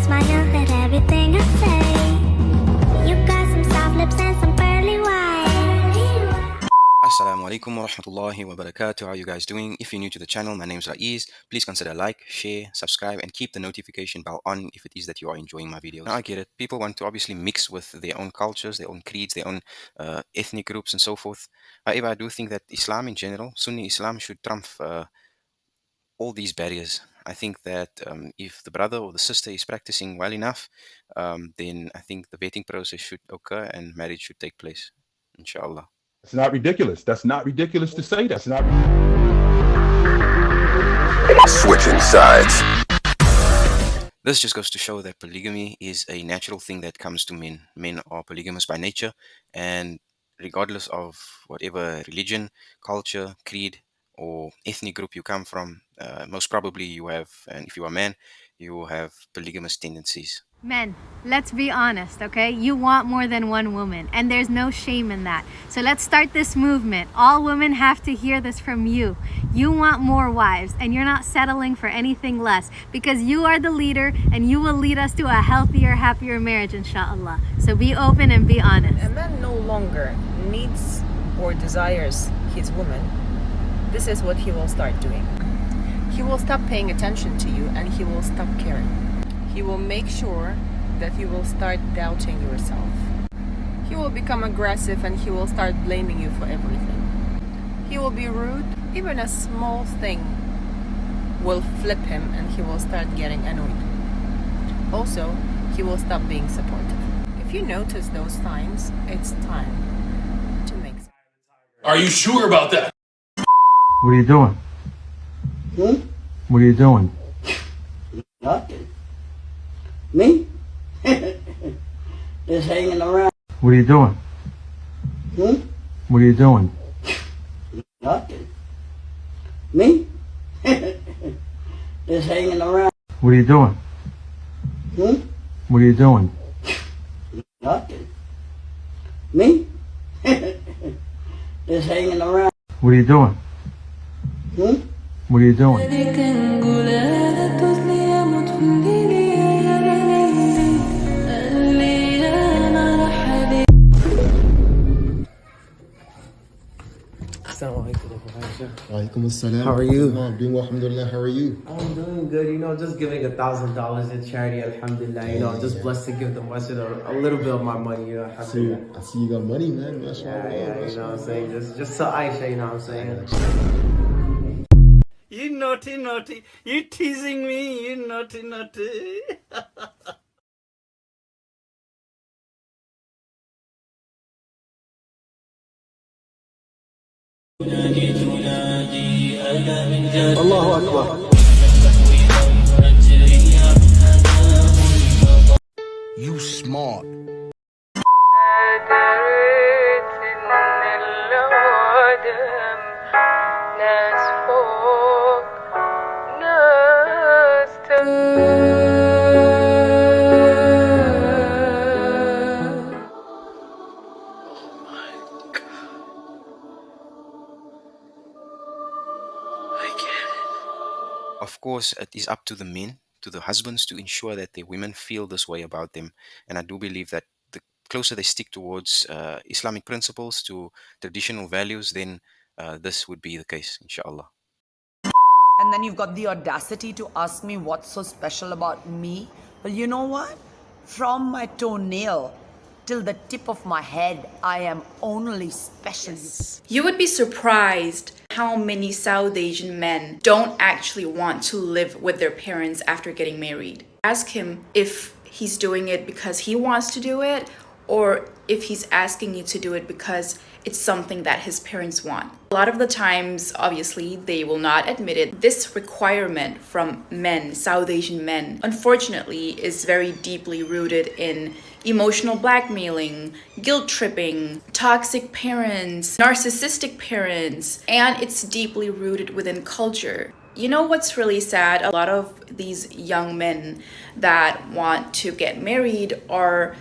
smile at everything I say. You got some soft lips and some pearly white. Assalamu alaikum wa rahmatullahi wa barakatuh. How are you guys doing? If you're new to the channel, my name is Raiz. Please consider like, share, subscribe, and keep the notification bell on if it is that you are enjoying my videos. Now, I get it. People want to obviously mix with their own cultures, their own creeds, their own ethnic groups, and so forth. However, I do think that Islam in general, Sunni Islam, should trump all these barriers. I think that if the brother or the sister is practicing well enough, then I think the vetting process should occur and marriage should take place, inshallah. It's not ridiculous. That's not ridiculous to say. That's not. Switching sides. This just goes to show that polygamy is a natural thing that comes to men. Men are polygamous by nature, and regardless of whatever religion, culture, creed, or ethnic group you come from, most probably you have, and if you are a man, you will have polygamous tendencies. Men, let's be honest, okay? You want more than one woman, and there's no shame in that. So let's start this movement. All women have to hear this from you. You want more wives, and you're not settling for anything less, because you are the leader, and you will lead us to a healthier, happier marriage, inshallah. So be open and be honest. A man no longer needs or desires his woman. This is what he will start doing. He will stop paying attention to you, and he will stop caring. He will make sure that you will start doubting yourself. He will become aggressive and he will start blaming you for everything. He will be rude. Even a small thing will flip him and he will start getting annoyed. Also, he will stop being supportive. If you notice those signs, it's time to make sense. Are you sure about that? What are you doing? What are you doing? Nothing. Me? Just hanging around. What are you doing? What are you doing? Nothing. Me? Just hanging around. What are you doing? What are you doing? Nothing. Me? Just hanging around. What are you doing? What are you doing? Walaikum assalam. How are you? I'm doing well, alhamdulillah. How are you? I'm doing good, just giving $1,000 in charity, alhamdulillah, just blessed to give the masjid a little bit of my money, alhamdulillah. I see you got money, man. Mashallah. Yeah, you know what I'm saying? Just to Aisha, you know what I'm saying? You naughty, you teasing me, you naughty. Allahu Akbar. You smart. Of course, it is up to the men, to the husbands, to ensure that their women feel this way about them. And I do believe that the closer they stick towards Islamic principles, to traditional values, then this would be the case, inshallah. And then you've got the audacity to ask me what's so special about me. Well, you know what? From my toenail till the tip of my head, I am only special. You would be surprised how many South Asian men don't actually want to live with their parents after getting married. Ask him if he's doing it because he wants to do it, or if he's asking you to do it because it's something that his parents want. A lot of the times, obviously, they will not admit it. This requirement from men, South Asian men, unfortunately, is very deeply rooted in emotional blackmailing, guilt tripping, toxic parents, narcissistic parents, and it's deeply rooted within culture. You know what's really sad? A lot of these young men that want to get married are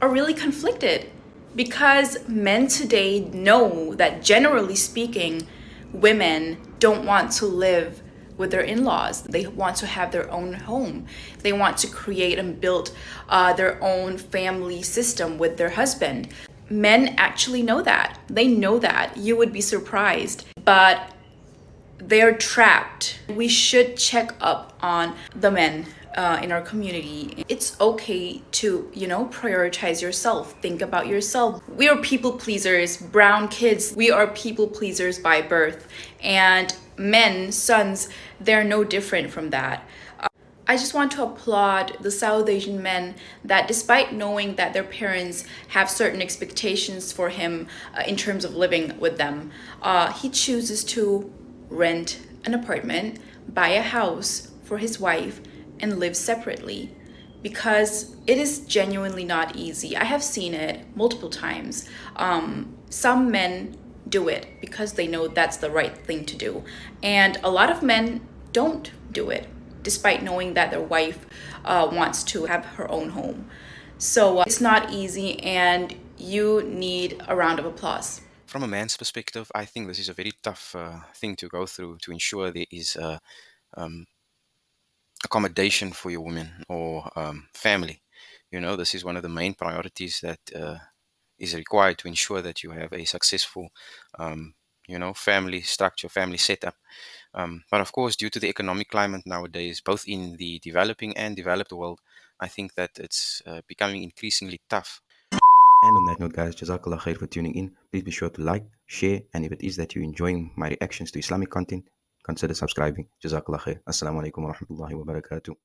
really conflicted, because men today know that, generally speaking, women don't want to live with their in-laws. They want to have their own home. They want to create and build their own family system with their husband. Men actually know that. They know that. You would be surprised. But they're trapped. We should check up on the men in our community. It's okay to, prioritize yourself. Think about yourself. We are people pleasers, brown kids. We are people pleasers by birth. And men, sons, they're no different from that. I just want to applaud the South Asian men that despite knowing that their parents have certain expectations for him in terms of living with them, he chooses to rent an apartment, buy a house for his wife, and live separately, because it is genuinely not easy. I have seen it multiple times. Some men do it because they know that's the right thing to do, and a lot of men don't do it despite knowing that their wife wants to have her own home. So it's not easy, and you need a round of applause. From a man's perspective, I think this is a very tough thing to go through, to ensure there is accommodation for your woman or family. This is one of the main priorities that is required to ensure that you have a successful, family structure, family setup. But of course, due to the economic climate nowadays, both in the developing and developed world, I think that it's becoming increasingly tough. And on that note, guys, Jazakallah khair for tuning in. Please be sure to like, share, and if it is that you're enjoying my reactions to Islamic content, consider subscribing. Jazakallah khair. Assalamu alaikum wa rahmatullahi wa barakatuh.